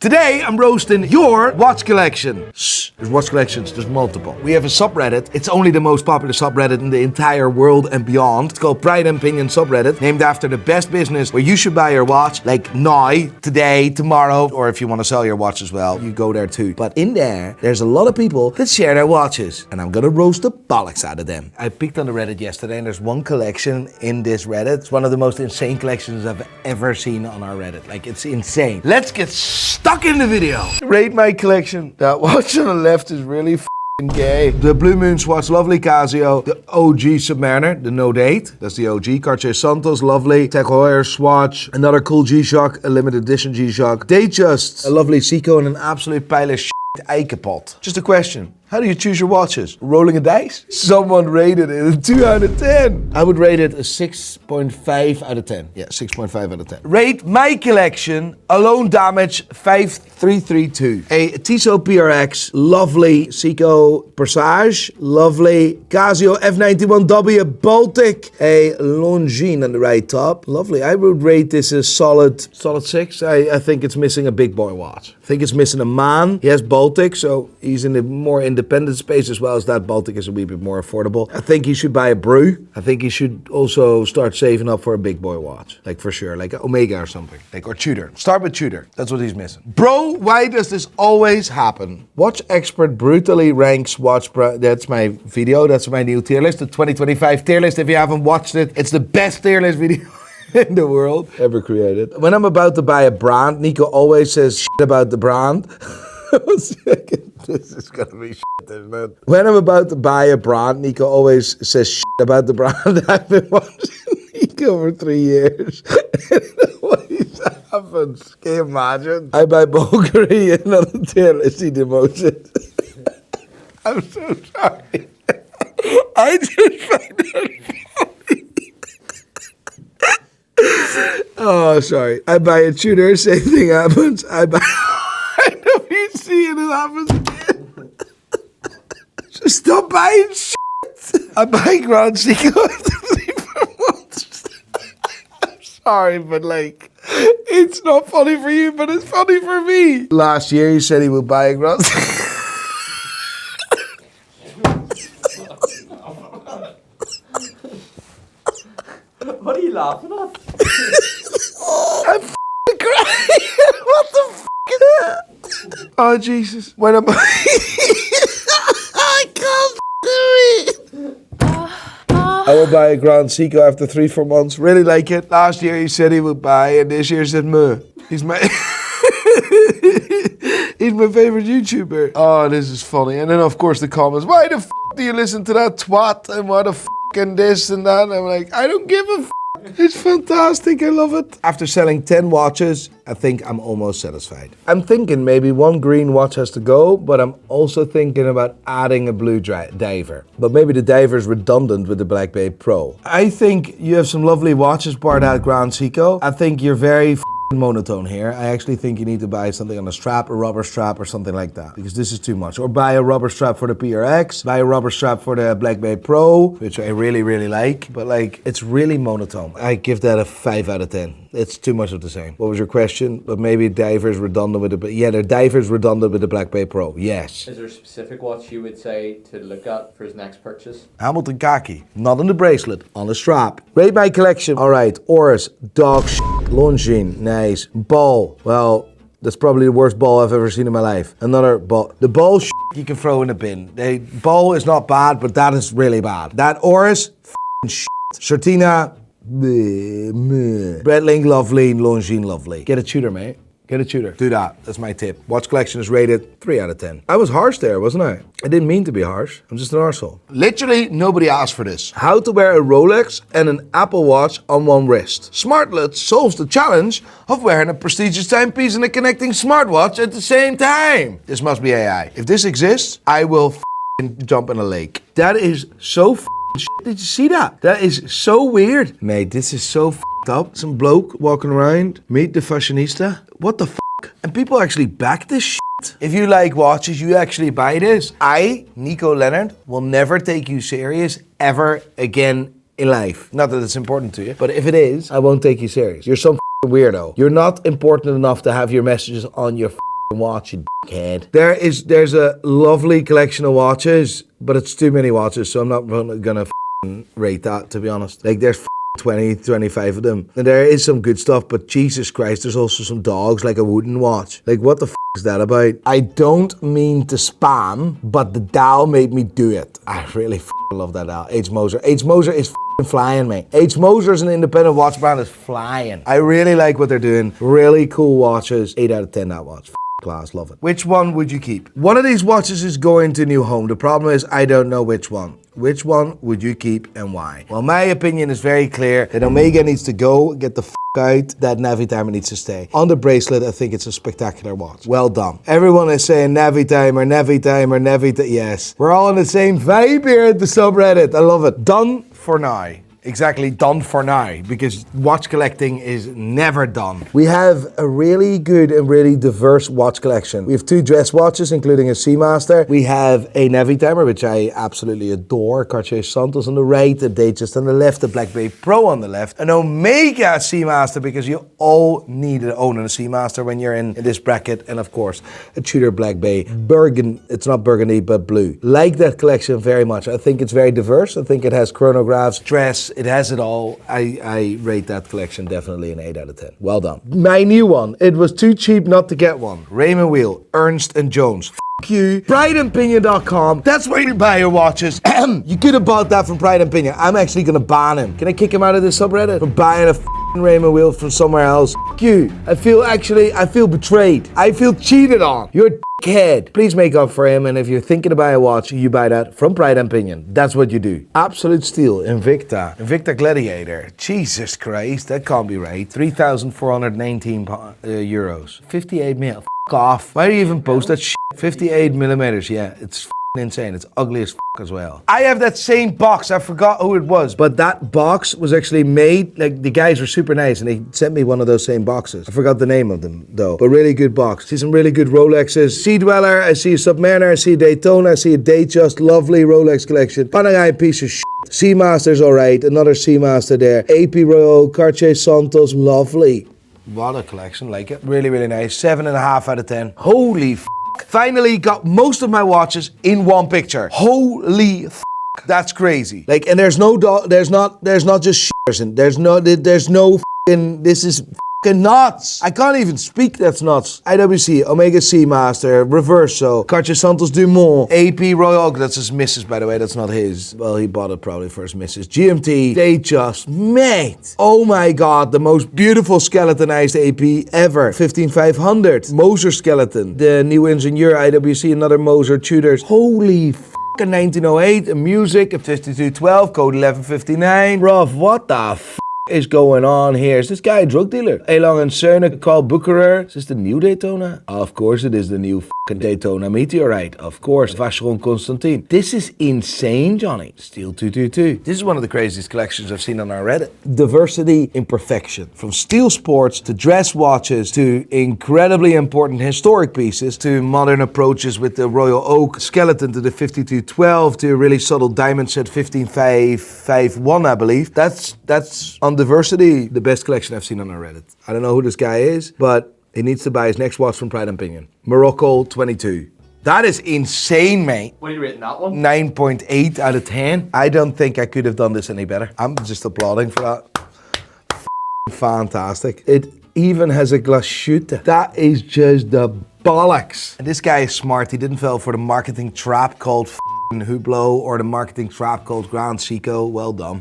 Today, I'm roasting your watch collection. Shh, there's watch collections, there's multiple. We have a subreddit. It's only the most popular subreddit in the entire world and beyond. It's called Pride and Opinion subreddit, named after the best business where you should buy your watch, like now, today, tomorrow, or if you want to sell your watch as well, you go there too. But in there, there's a lot of people that share their watches, and I'm gonna roast the bollocks out of them. I peeked on the Reddit yesterday, and there's one collection in this Reddit. It's one of the most insane collections I've ever seen on our Reddit. Like, it's insane. Let's get stuck in the video. Rate my collection. That watch on the left is really f***ing gay. The Blue Moon Swatch, lovely Casio. The OG Submariner, the Note 8. That's the OG. Cartier Santos, lovely. Tech Heuer Swatch. Another cool G-Shock, a limited edition G-Shock. Datejust, a lovely Seiko, and an absolute pile of shit Eikepot. Just a question. How do you choose your watches? Rolling a dice? Someone rated it a 2 out of 10. I would rate it a 6.5 out of 10. Yeah, 6.5 out of 10. Rate my collection, Alone Damage 5332. A Tissot PRX, lovely Seiko Persage, lovely Casio F91W Baltic, a Longines on the right top. Lovely. I would rate this a solid 6. I think it's missing a big boy watch. I think it's missing a man. He has Baltic, so he's in the more independent space as well as that. Baltic is a wee bit more affordable. I think he should buy a Brew. I think he should also start saving up for a big boy watch. Like for sure, like Omega or something. Like, or Tudor. Start with Tudor. That's what he's missing. Bro, why does this always happen? Watch expert brutally ranks watch that's my video. That's my new tier list, the 2025 tier list. If you haven't watched it, it's the best tier list video in the world ever created. When I'm about to buy a brand, Nico always says shit about the brand. This is gonna be shit, isn't it? When I'm about to buy a brand, Nico always says shit about the brand. I've been watching Nico for 3 years. And it always happens. Can you imagine? I buy Bulgari and on the tier list he demotes it. I'm so sorry. I just find it funny. Oh, sorry. I buy a Tudor, same thing happens. I buy WC and it happens again. Just stop buying shit. I buy Grand Seiko after 3 months. I'm sorry, but like, it's not funny for you, but it's funny for me. Last year he said he would buy a Grand Seiko. What are you laughing at? I'm f***ing crying. What the f*** is that? Oh, Jesus. When I'm... I can't do it. I will buy a Grand Seiko after 3-4 months. Really like it. Last year he said he would buy, and this year he said, meh. He's my... He's my favorite YouTuber. Oh, this is funny. And then, of course, the comments. Why the f*** do you listen to that twat? And what the f*** and this and that? And I'm like, I don't give a f***. It's fantastic, I love it. After selling 10 watches, I think I'm almost satisfied. I'm thinking maybe one green watch has to go, but I'm also thinking about adding a blue diver. But maybe the diver is redundant with the Black Bay Pro. I think you have some lovely watches, bar that Grand Seiko. I think you're very monotone here. I actually think you need to buy something on a strap, a rubber strap or something like that, because this is too much. Or buy a rubber strap for the PRX, buy a rubber strap for the Black Bay Pro, which I really, really like, but like, it's really monotone. I give that a 5 out of 10. It's too much of the same. What was your question? But maybe diver is redundant with the, yeah, the diver is redundant with the Black Bay Pro, yes. Is there a specific watch you would say to look at for his next purchase? Hamilton khaki, not on the bracelet, on the strap. Rate my collection. All right, Oris, dog shit, Longines, nice. Ball, well, that's probably the worst ball I've ever seen in my life. Another ball. The ball shit you can throw in the bin. The ball is not bad, but that is really bad. That Oris, shit. Certina, Breitling, lovely, Longines, lovely. Get a Tudor, mate. Get a Tudor. Do that. That's my tip. Watch collection is rated 3 out of 10. I was harsh there, wasn't I? I didn't mean to be harsh. I'm just an arsehole. Literally, nobody asked for this. How to wear a Rolex and an Apple Watch on one wrist. Smartlet solves the challenge of wearing a prestigious timepiece and a connecting smartwatch at the same time. This must be AI. If this exists, I will jump in a lake. That is so shit. Did you see that? That is so weird. Mate, this is so up. Some bloke walking around, meet the fashionista. What the And people actually back this shit. If you like watches, you actually buy this. I, Nico Leonard, will never take you serious ever again in life. Not that it's important to you, but if it is, I won't take you serious. You're some weirdo. You're not important enough to have your messages on your watch, you dickhead. There's a lovely collection of watches, but it's too many watches, so I'm not gonna rate that, to be honest. Like, there's 20, 25 of them. And there is some good stuff, but Jesus Christ, there's also some dogs, like a wooden watch. Like, what the is that about? I don't mean to spam, but the dial made me do it. I really love that dial. H. Moser. H. Moser is flying, mate. H. Moser is an independent watch brand, is flying. I really like what they're doing. Really cool watches. 8 out of 10 that watch. Class, love it. Which one would you keep? One of these watches is going to a new home. The problem is I don't know which one. Which one would you keep and why? Well, my opinion is very clear that Omega needs to go, get the out, that Navitimer needs to stay. On the bracelet, I think it's a spectacular watch. Well done. Everyone is saying Navitimer, Navitimer, Navitimer. Yes, we're all on the same vibe here at the subreddit. I love it. Done for now. Exactly, done for now, because watch collecting is never done. We have a really good and really diverse watch collection. We have 2 dress watches, including a Seamaster. We have a Navitimer, which I absolutely adore. Cartier Santos on the right, the Datejust on the left, the Black Bay Pro on the left, an Omega Seamaster, because you all need to own a Seamaster when you're in this bracket, and of course, a Tudor Black Bay Burgundy. It's not burgundy, but blue. Like that collection very much. I think it's very diverse. I think it has chronographs, dress, it has it all. I rate that collection definitely an 8 out of 10. Well done. My new one. It was too cheap not to get one. Raymond Wheel, Ernst & Jones. F*** you. PrideandPinion.com. That's where you buy your watches. You could have bought that from Pride and Pinion. I'm actually going to ban him. Can I kick him out of this subreddit for buying a Raymond Wheel from somewhere else? F*** you. I feel betrayed. I feel cheated on. You're a dickhead. Please make up for him, and if you're thinking to buy a watch, you buy that from Pride and Pinion. That's what you do. Absolute Steel, Invicta Gladiator. Jesus Christ, that can't be right. 3,419 euros. 58 mil. F*** off. Why do you even post that shit? 58 millimeters, yeah, it's insane. It's ugly as as well. I have that same box. I forgot who it was, but that box was actually made, like, the guys were super nice and they sent me one of those same boxes. I forgot the name of them though, but really good box. See some really good Rolexes. Sea Dweller, I see a Submariner, I see a Daytona, I see a Datejust, lovely Rolex collection. Panerai, piece of shit. Seamaster's alright, another Seamaster there. AP Royal, Cartier Santos, lovely. What a collection, like it. Really, really nice. 7.5 out of 10. Holy f***. Finally got most of my watches in one picture. Holy f***. That's crazy. Like, and there's no there's not just shit. There's no f***ing, this is f***ing nuts. I can't even speak, that's nuts. IWC, Omega Seamaster, Reverso, Cartier Santos Dumont, AP Royal, that's his missus, by the way, that's not his. Well, he bought it probably for his missus. GMT, Datejust, mate. Oh my God, the most beautiful skeletonized AP ever. 15500, Moser skeleton, the new Ingenieur IWC, another Moser Tudors. Holy f***. 1908, a music, a 5212, code 1159. Bruv, what the f*** is going on here? Is this guy a drug dealer? Elong and Cerna, Carl Bucherer. Is this the new Daytona? Of course it is the new fucking Daytona Meteorite. Of course. Vacheron Constantin. This is insane, Johnny. Steel 222. This is one of the craziest collections I've seen on our Reddit. Diversity in perfection. From steel sports to dress watches to incredibly important historic pieces to modern approaches with the Royal Oak skeleton to the 5212 to a really subtle diamond set 15551, I believe. That's on diversity, the best collection I've seen on our Reddit. I don't know who this guy is, but he needs to buy his next watch from Pride and Pinion. Morocco 22. That is insane, mate. What are you rating that one? 9.8 out of 10. I don't think I could have done this any better. I'm just applauding for that. Fantastic. It even has a glass shooter. That is just the bollocks. And this guy is smart. He didn't fall for the marketing trap called Hublot or the marketing trap called Grand Seiko. Well done.